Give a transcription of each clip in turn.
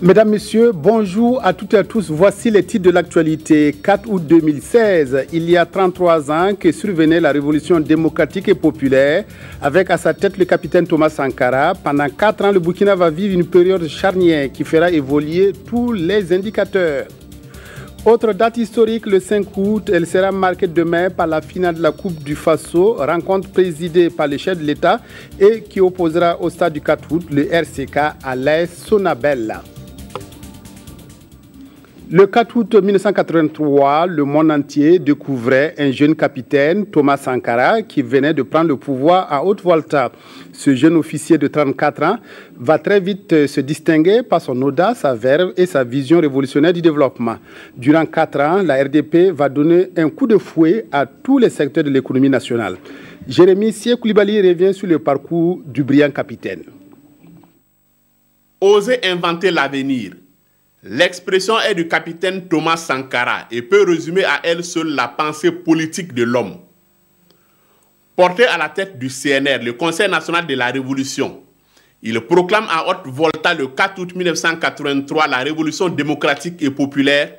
Mesdames, Messieurs, bonjour à toutes et à tous. Voici les titres de l'actualité. 4 août 2016, il y a 33 ans que survenait la révolution démocratique et populaire, avec à sa tête le capitaine Thomas Sankara. Pendant 4 ans, le Burkina va vivre une période charnière qui fera évoluer tous les indicateurs. Autre date historique, le 5 août, elle sera marquée demain par la finale de la Coupe du Faso, rencontre présidée par le chef de l'État et qui opposera au stade du 4 août le RCK à l'AS Sonabel. Le 4 août 1983, le monde entier découvrait un jeune capitaine, Thomas Sankara, qui venait de prendre le pouvoir à Haute-Volta. Ce jeune officier de 34 ans va très vite se distinguer par son audace, sa verve et sa vision révolutionnaire du développement. Durant 4 ans, la RDP va donner un coup de fouet à tous les secteurs de l'économie nationale. Jérémy Sié-Koulibaly revient sur le parcours du brillant capitaine. Oser inventer l'avenir. L'expression est du capitaine Thomas Sankara et peut résumer à elle seule la pensée politique de l'homme. Porté à la tête du CNR, le Conseil national de la Révolution, il proclame à Haute-Volta le 4 août 1983 la révolution démocratique et populaire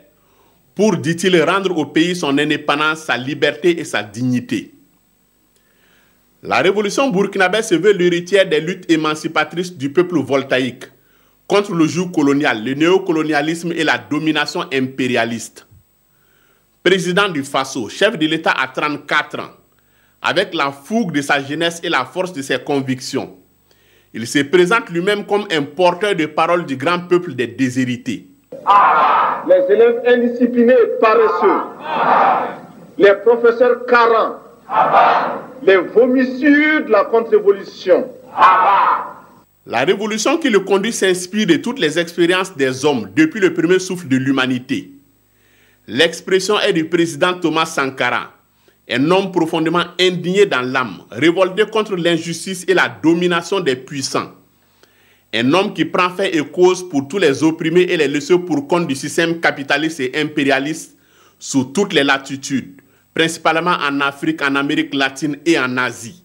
pour, dit-il, rendre au pays son indépendance, sa liberté et sa dignité. La révolution burkinabé se veut l'héritière des luttes émancipatrices du peuple voltaïque contre le joug colonial, le néocolonialisme et la domination impérialiste. Président du Faso, chef de l'État à 34 ans, avec la fougue de sa jeunesse et la force de ses convictions, il se présente lui-même comme un porteur de parole du grand peuple des déshérités. Les élèves indisciplinés et paresseux, les professeurs carents, les vomissures de la contre-révolution. La révolution qui le conduit s'inspire de toutes les expériences des hommes depuis le premier souffle de l'humanité. L'expression est du président Thomas Sankara, un homme profondément indigné dans l'âme, révolté contre l'injustice et la domination des puissants. Un homme qui prend fait et cause pour tous les opprimés et les laissés pour compte du système capitaliste et impérialiste sous toutes les latitudes, principalement en Afrique, en Amérique latine et en Asie.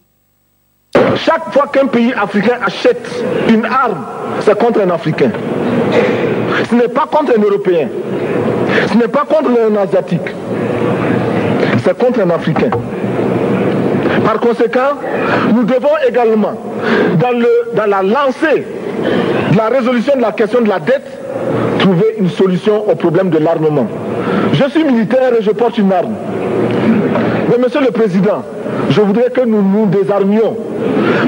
Chaque fois qu'un pays africain achète une arme, c'est contre un Africain. Ce n'est pas contre un Européen. Ce n'est pas contre un Asiatique. C'est contre un Africain. Par conséquent, nous devons également, dans la lancée de la résolution de la question de la dette, trouver une solution au problème de l'armement. Je suis militaire et je porte une arme. Mais Monsieur le Président, je voudrais que nous nous désarmions.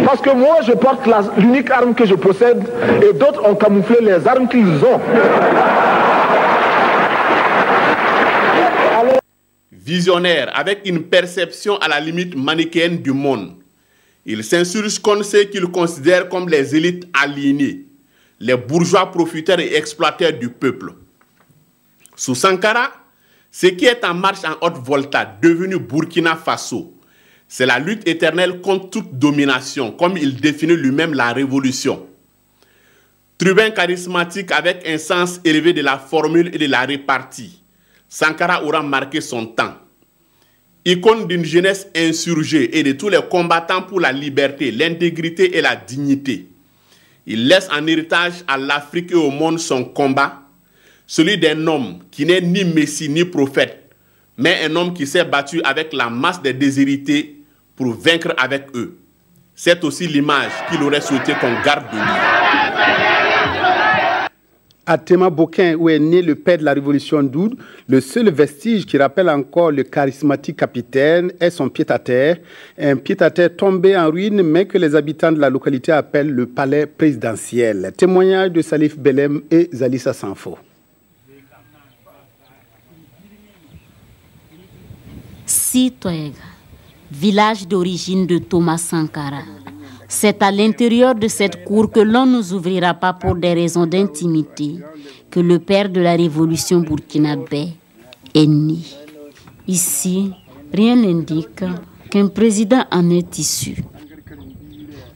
Parce que moi, je porte l'unique arme que je possède et d'autres ont camouflé les armes qu'ils ont. Alors... Visionnaire, avec une perception à la limite manichéenne du monde, il s'insurge contre ceux qu'il considère comme les élites aliénées, les bourgeois profiteurs et exploiteurs du peuple. Sous Sankara, ce qui est en marche en Haute-Volta, devenu Burkina Faso, c'est la lutte éternelle contre toute domination, comme il définit lui-même la révolution. Tribun charismatique avec un sens élevé de la formule et de la répartie, Sankara aura marqué son temps. Icône d'une jeunesse insurgée et de tous les combattants pour la liberté, l'intégrité et la dignité, il laisse en héritage à l'Afrique et au monde son combat, celui d'un homme qui n'est ni messie ni prophète, mais un homme qui s'est battu avec la masse des déshérités pour vaincre avec eux. C'est aussi l'image qu'il aurait souhaité qu'on garde de lui. À Tema Bokin, où est né le père de la révolution d'Oud, le seul vestige qui rappelle encore le charismatique capitaine est son pied-à-terre, un pied-à-terre tombé en ruine, mais que les habitants de la localité appellent le palais présidentiel. Témoignage de Salif Belem et Zalissa Sanfo. Sitoega, village d'origine de Thomas Sankara. C'est à l'intérieur de cette cour que l'on ne nous ouvrira pas pour des raisons d'intimité que le père de la révolution burkinabé est né. Ici, rien n'indique qu'un président en est issu.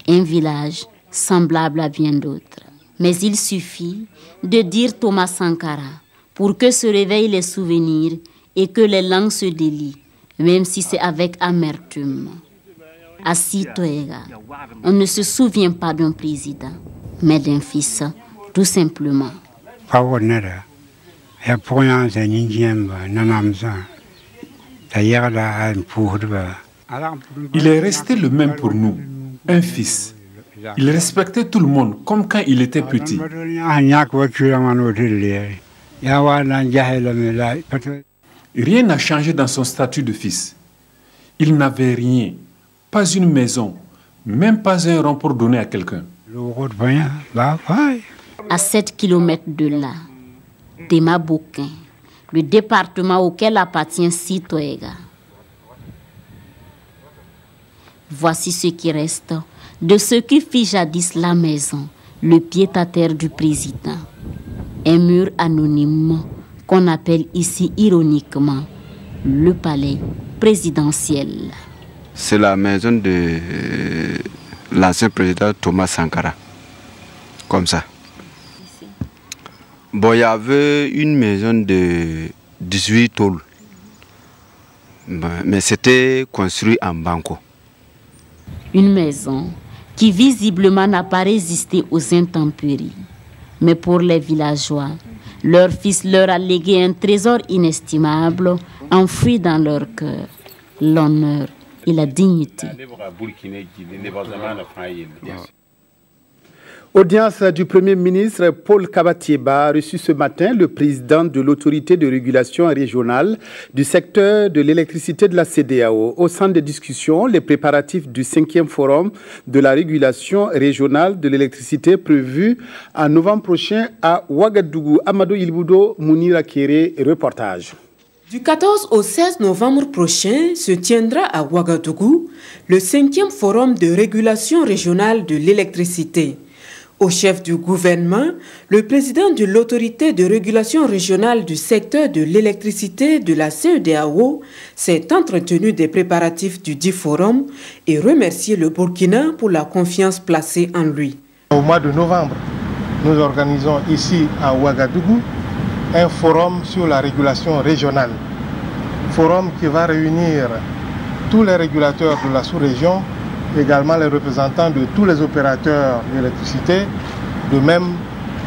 Un village semblable à bien d'autres. Mais il suffit de dire Thomas Sankara pour que se réveillent les souvenirs et que les langues se délient, même si c'est avec amertume. À Sitoega, on ne se souvient pas d'un président, mais d'un fils, tout simplement. Il est resté le même pour nous, un fils. Il respectait tout le monde comme quand il était petit. Rien n'a changé dans son statut de fils. Il n'avait rien, pas une maison, même pas un rond pour donner à quelqu'un. À 7 km de là, Tema Bokin, le département auquel appartient Sitoega. Voici ce qui reste de ce qui fit jadis la maison, le pied-à-terre du président. Un mur anonyme qu'on appelle ici ironiquement le palais présidentiel. C'est la maison de l'ancien président Thomas Sankara, comme ça. Bon, il y avait une maison de 18 tôles, mais c'était construit en banco. Une maison qui visiblement n'a pas résisté aux intempéries. Mais pour les villageois, leur fils leur a légué un trésor inestimable enfoui dans leur cœur, l'honneur et la dignité. Audience du Premier ministre Paul Kabatieba a reçu ce matin le président de l'autorité de régulation régionale du secteur de l'électricité de la CEDEAO. Au centre des discussions, les préparatifs du 5e forum de la régulation régionale de l'électricité prévu en novembre prochain à Ouagadougou. Amadou Ilboudo, Mounira Kéré, reportage. Du 14 au 16 novembre prochain se tiendra à Ouagadougou le 5e forum de régulation régionale de l'électricité. Au chef du gouvernement, le président de l'autorité de régulation régionale du secteur de l'électricité de la CEDEAO s'est entretenu des préparatifs du dit forum et remercié le Burkina pour la confiance placée en lui. Au mois de novembre, nous organisons ici à Ouagadougou un forum sur la régulation régionale. Forum qui va réunir tous les régulateurs de la sous-région, également les représentants de tous les opérateurs d'électricité, de même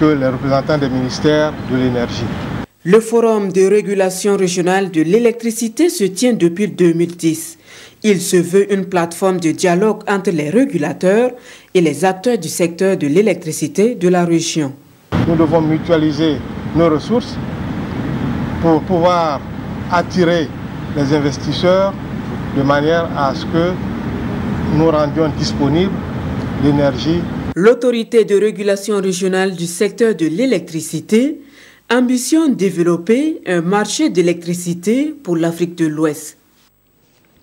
que les représentants des ministères de l'énergie. Le forum de régulation régionale de l'électricité se tient depuis 2010. Il se veut une plateforme de dialogue entre les régulateurs et les acteurs du secteur de l'électricité de la région. Nous devons mutualiser nos ressources pour pouvoir attirer les investisseurs de manière à ce que nous rendions disponible l'énergie. L'autorité de régulation régionale du secteur de l'électricité ambitionne développer un marché d'électricité pour l'Afrique de l'Ouest.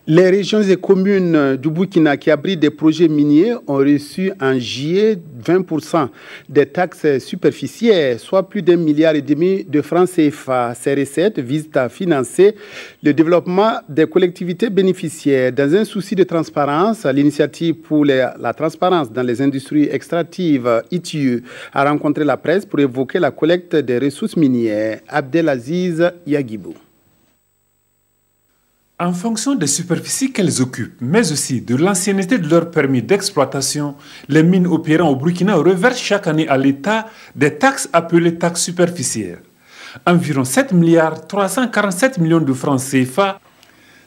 Les régions et communes du Burkina qui abritent des projets miniers ont reçu en juillet 20% des taxes superficielles, soit plus d'1,5 milliard de francs CFA. Ces recettes visent à financer le développement des collectivités bénéficiaires. Dans un souci de transparence, l'initiative pour la transparence dans les industries extractives, ITIE, a rencontré la presse pour évoquer la collecte des ressources minières. Abdelaziz Yagibou. En fonction des superficies qu'elles occupent, mais aussi de l'ancienneté de leur permis d'exploitation, les mines opérant au Burkina reversent chaque année à l'État des taxes appelées taxes superficielles. Environ 7,347 milliards de francs CFA,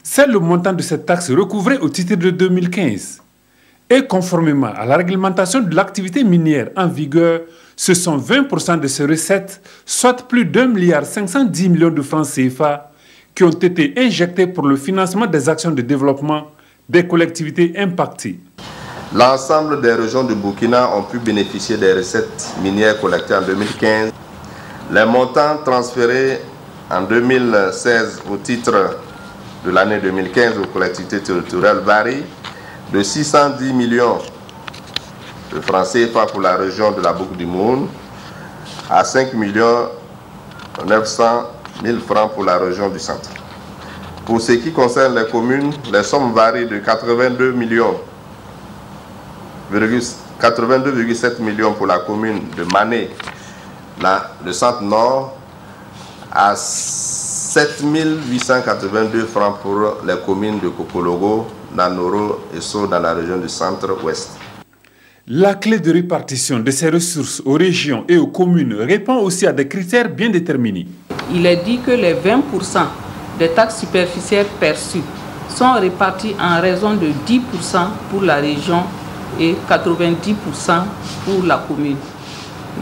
c'est le montant de cette taxe recouvrée au titre de 2015. Et conformément à la réglementation de l'activité minière en vigueur, ce sont 20% de ces recettes, soit plus d'1,510 milliard de francs CFA, qui ont été injectés pour le financement des actions de développement des collectivités impactées. L'ensemble des régions du Burkina ont pu bénéficier des recettes minières collectées en 2015. Les montants transférés en 2016 au titre de l'année 2015 aux collectivités territoriales varient de 610 millions de francs CFA pour la région de la Boucle du Moun à 5 900 000 francs pour la région du centre. Pour ce qui concerne les communes, les sommes varient de 82,7 millions pour la commune de Mané, le centre nord, à 7 882 francs pour les communes de Kokologo, Nanoro et So dans la région du centre-ouest. La clé de répartition de ces ressources aux régions et aux communes répond aussi à des critères bien déterminés. Il est dit que les 20% des taxes superficielles perçues sont réparties en raison de 10% pour la région et 90% pour la commune.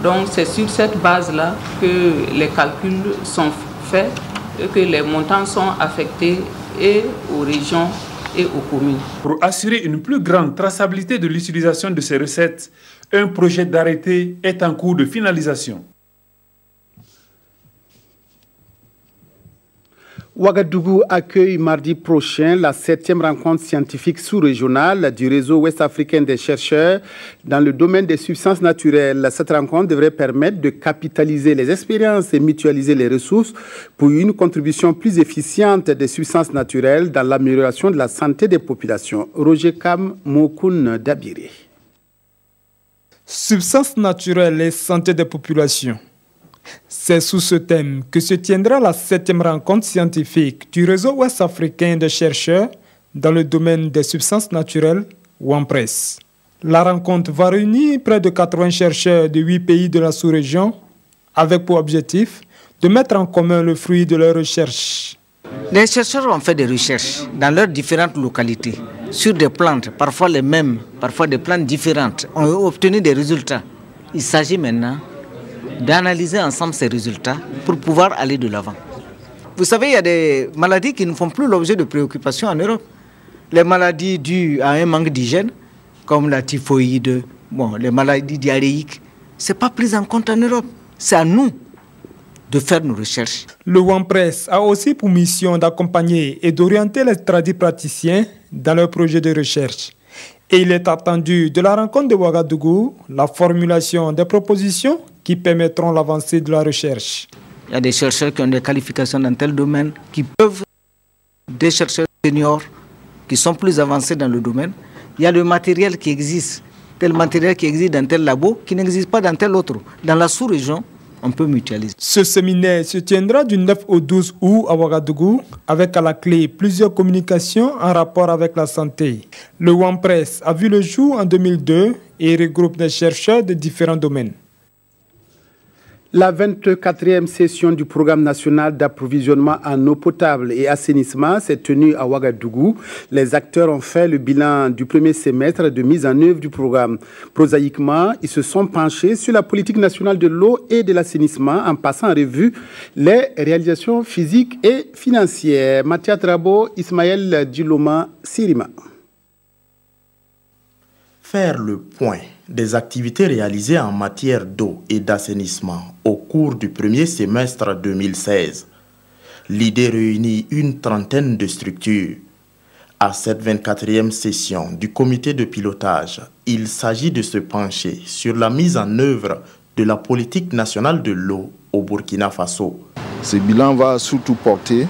Donc c'est sur cette base-là que les calculs sont faits et que les montants sont affectés et aux régions et aux communes. Pour assurer une plus grande traçabilité de l'utilisation de ces recettes, un projet d'arrêté est en cours de finalisation. Ouagadougou accueille mardi prochain la 7e rencontre scientifique sous-régionale du réseau ouest-africain des chercheurs dans le domaine des substances naturelles. Cette rencontre devrait permettre de capitaliser les expériences et mutualiser les ressources pour une contribution plus efficiente des substances naturelles dans l'amélioration de la santé des populations. Roger Kam Mokoun Dabiré. Substances naturelles et santé des populations. C'est sous ce thème que se tiendra la 7e rencontre scientifique du réseau ouest-africain de chercheurs dans le domaine des substances naturelles, WAMPRESS. La rencontre va réunir près de 80 chercheurs de 8 pays de la sous-région avec pour objectif de mettre en commun le fruit de leurs recherches. Les chercheurs ont fait des recherches dans leurs différentes localités sur des plantes, parfois les mêmes, parfois des plantes différentes, ont obtenu des résultats. Il s'agit maintenant d'analyser ensemble ces résultats pour pouvoir aller de l'avant. Vous savez, il y a des maladies qui ne font plus l'objet de préoccupations en Europe. Les maladies dues à un manque d'hygiène, comme la typhoïde, les maladies diarrhéiques, ce n'est pas pris en compte en Europe. C'est à nous de faire nos recherches. Le WAMPRESS a aussi pour mission d'accompagner et d'orienter les praticiens dans leurs projets de recherche. Et il est attendu de la rencontre de Ouagadougou la formulation des propositions qui permettront l'avancée de la recherche. Il y a des chercheurs qui ont des qualifications dans tel domaine, qui peuvent, des chercheurs seniors qui sont plus avancés dans le domaine. Il y a le matériel qui existe, tel matériel qui existe dans tel labo, qui n'existe pas dans tel autre. Dans la sous-région, on peut mutualiser. Ce séminaire se tiendra du 9 au 12 août à Ouagadougou, avec à la clé plusieurs communications en rapport avec la santé. Le WAMPRESS a vu le jour en 2002 et regroupe des chercheurs de différents domaines. La 24e session du programme national d'approvisionnement en eau potable et assainissement s'est tenue à Ouagadougou. Les acteurs ont fait le bilan du premier semestre de mise en œuvre du programme. Prosaïquement, ils se sont penchés sur la politique nationale de l'eau et de l'assainissement en passant en revue les réalisations physiques et financières. Mathias Trabo, Ismaël Djiloma, Sirima. Faire le point des activités réalisées en matière d'eau et d'assainissement au cours du premier semestre 2016. L'idée réunit une trentaine de structures. À cette 24e session du comité de pilotage, il s'agit de se pencher sur la mise en œuvre de la politique nationale de l'eau au Burkina Faso. Ce bilan va surtout porter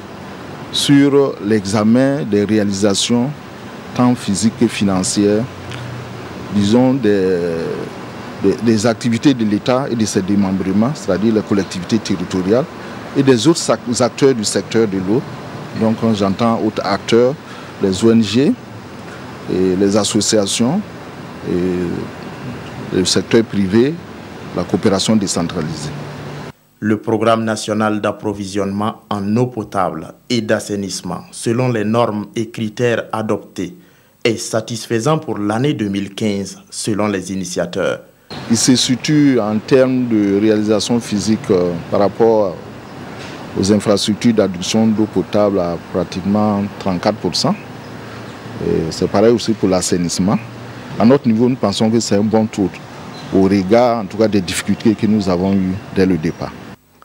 sur l'examen des réalisations tant physiques que financières, disons des activités de l'État et de ses démembrements, c'est-à-dire les collectivités territoriales et des autres acteurs du secteur de l'eau. Donc j'entends autres acteurs, les ONG, et les associations, et le secteur privé, la coopération décentralisée. Le programme national d'approvisionnement en eau potable et d'assainissement, selon les normes et critères adoptés, est satisfaisant pour l'année 2015, selon les initiateurs. Il se situe en termes de réalisation physique par rapport aux infrastructures d'adduction d'eau potable à pratiquement 34%. C'est pareil aussi pour l'assainissement. À notre niveau, nous pensons que c'est un bon taux au regard, en tout cas, des difficultés que nous avons eues dès le départ.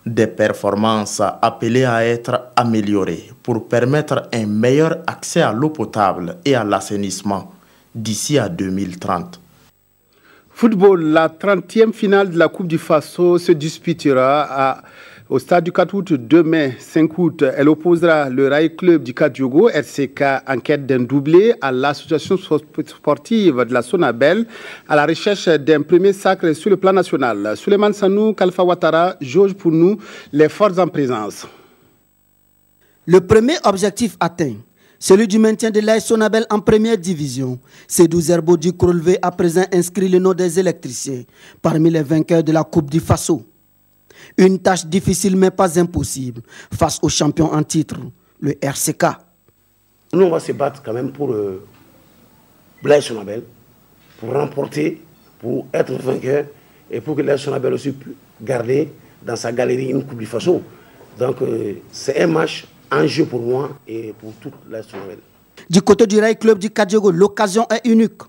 Des performances appelées à être améliorées pour permettre un meilleur accès à l'eau potable et à l'assainissement d'ici à 2030. Football, la 30e finale de la Coupe du Faso se disputera au stade du 4 août demain, 5 août. Elle opposera le Rail Club du Kadiogo, RCK, en quête d'un doublé, à l'association sportive de la Sonabel, à la recherche d'un premier sacre sur le plan national. Souleymane Sanou, Kalfa Ouattara, jauge pour nous les forces en présence. Le premier objectif atteint, celui du maintien de l'AS Sonabel en première division. Sédou Zerbo du Krolvé a présent inscrit le nom des électriciens parmi les vainqueurs de la Coupe du Faso. Une tâche difficile mais pas impossible face au champion en titre, le RCK. Nous, on va se battre quand même pour l'AS Sonabel, pour remporter, pour être vainqueur et pour que l'AS Sonabel aussi puisse garder dans sa galerie une Coupe du Faso. Donc c'est un match en jeu pour moi et pour toute l'AS Sonabel. Du côté du Rail Club du Kadiogo, l'occasion est unique.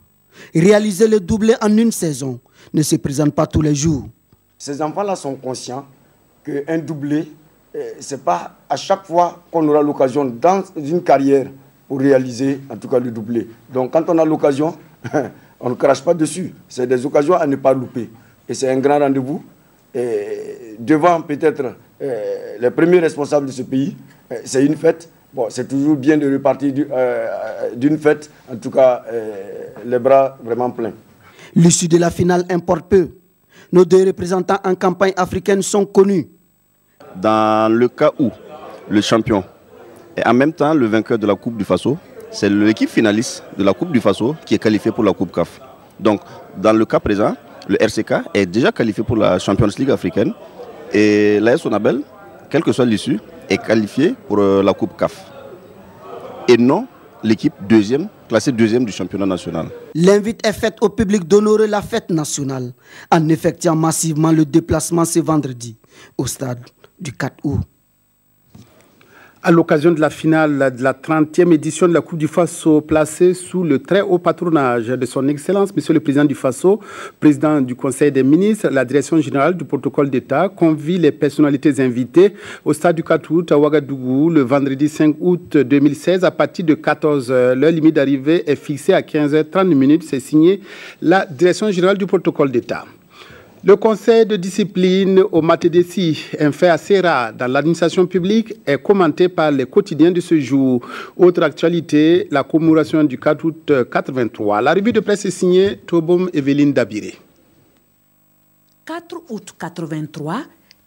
Réaliser le doublé en une saison ne se présente pas tous les jours. Ces enfants-là sont conscients qu'un doublé, ce n'est pas à chaque fois qu'on aura l'occasion dans une carrière pour réaliser en tout cas le doublé. Donc quand on a l'occasion, on ne crache pas dessus. C'est des occasions à ne pas louper. Et c'est un grand rendez-vous. Devant peut-être les premiers responsables de ce pays, c'est une fête. Bon, c'est toujours bien de repartir d'une fête, en tout cas les bras vraiment pleins. L'issue de la finale importe peu. Nos deux représentants en campagne africaine sont connus. Dans le cas où le champion et en même temps le vainqueur de la Coupe du Faso, c'est l'équipe finaliste de la Coupe du Faso qui est qualifiée pour la Coupe CAF. Donc, dans le cas présent, le RCK est déjà qualifié pour la Champions League africaine et l'AS Sonabel, quelle que soit l'issue, est qualifiée pour la Coupe CAF. Et non l'équipe deuxième, classée deuxième du championnat national. L'invite est faite au public d'honorer la fête nationale en effectuant massivement le déplacement ce vendredi au stade du 4 août. À l'occasion de la finale de la 30e édition de la Coupe du Faso, placée sous le très haut patronage de son Excellence, Monsieur le Président du Faso, Président du Conseil des ministres, la Direction générale du protocole d'État convie les personnalités invitées au stade du 4 août à Ouagadougou le vendredi 5 août 2016 à partir de 14h. L'heure limite d'arrivée est fixée à 15h30. C'est signé la Direction générale du protocole d'État. Le conseil de discipline au Matedesi, un fait assez rare dans l'administration publique, est commenté par les quotidiens de ce jour. Autre actualité, la commémoration du 4 août 83. La revue de presse est signée Tobom Evelyne Dabiré. 4 août 83,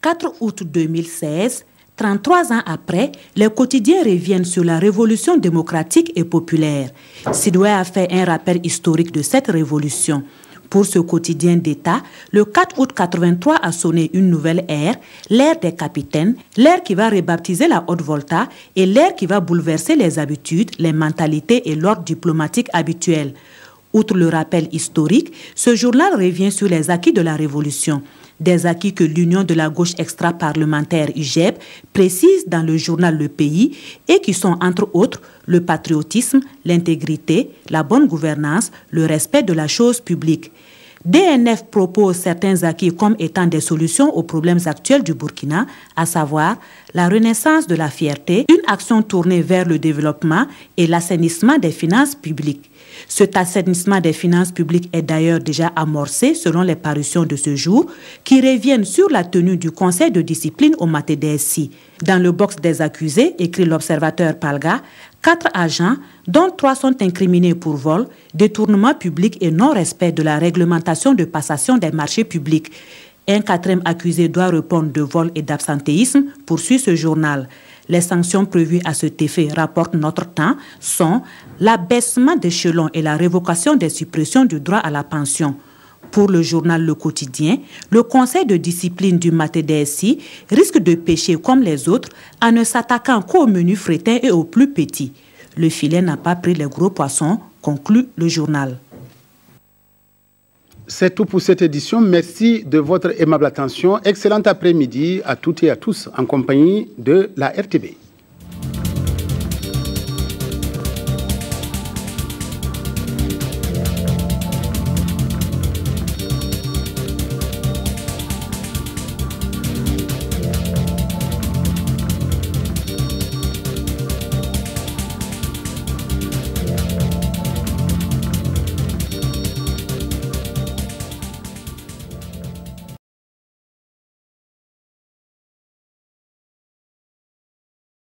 4 août 2016, 33 ans après, les quotidiens reviennent sur la révolution démocratique et populaire. Sidoué a fait un rappel historique de cette révolution. Pour ce quotidien d'État, le 4 août 83 a sonné une nouvelle ère, l'ère des capitaines, l'ère qui va rebaptiser la Haute-Volta et l'ère qui va bouleverser les habitudes, les mentalités et l'ordre diplomatique habituel. Outre le rappel historique, ce journal revient sur les acquis de la Révolution. Des acquis que l'Union de la gauche extra-parlementaire UGEP précise dans le journal Le Pays et qui sont entre autres le patriotisme, l'intégrité, la bonne gouvernance, le respect de la chose publique. DNF propose certains acquis comme étant des solutions aux problèmes actuels du Burkina, à savoir la renaissance de la fierté, une action tournée vers le développement et l'assainissement des finances publiques. Cet assainissement des finances publiques est d'ailleurs déjà amorcé selon les parutions de ce jour qui reviennent sur la tenue du conseil de discipline au Matedesi. Dans le box des accusés, écrit l'observateur Palga, 4 agents, dont 3 sont incriminés pour vol, détournement public et non-respect de la réglementation de passation des marchés publics. Un 4e accusé doit répondre de vol et d'absentéisme, poursuit ce journal. Les sanctions prévues à cet effet, rapporte Notre Temps, sont l'abaissement d'échelon et la révocation des suppressions du droit à la pension. Pour le journal Le Quotidien, le conseil de discipline du Matedesi risque de pêcher comme les autres en ne s'attaquant qu'aux menus frétins et aux plus petits. Le filet n'a pas pris les gros poissons, conclut le journal. C'est tout pour cette édition. Merci de votre aimable attention. Excellent après-midi à toutes et à tous en compagnie de la RTB.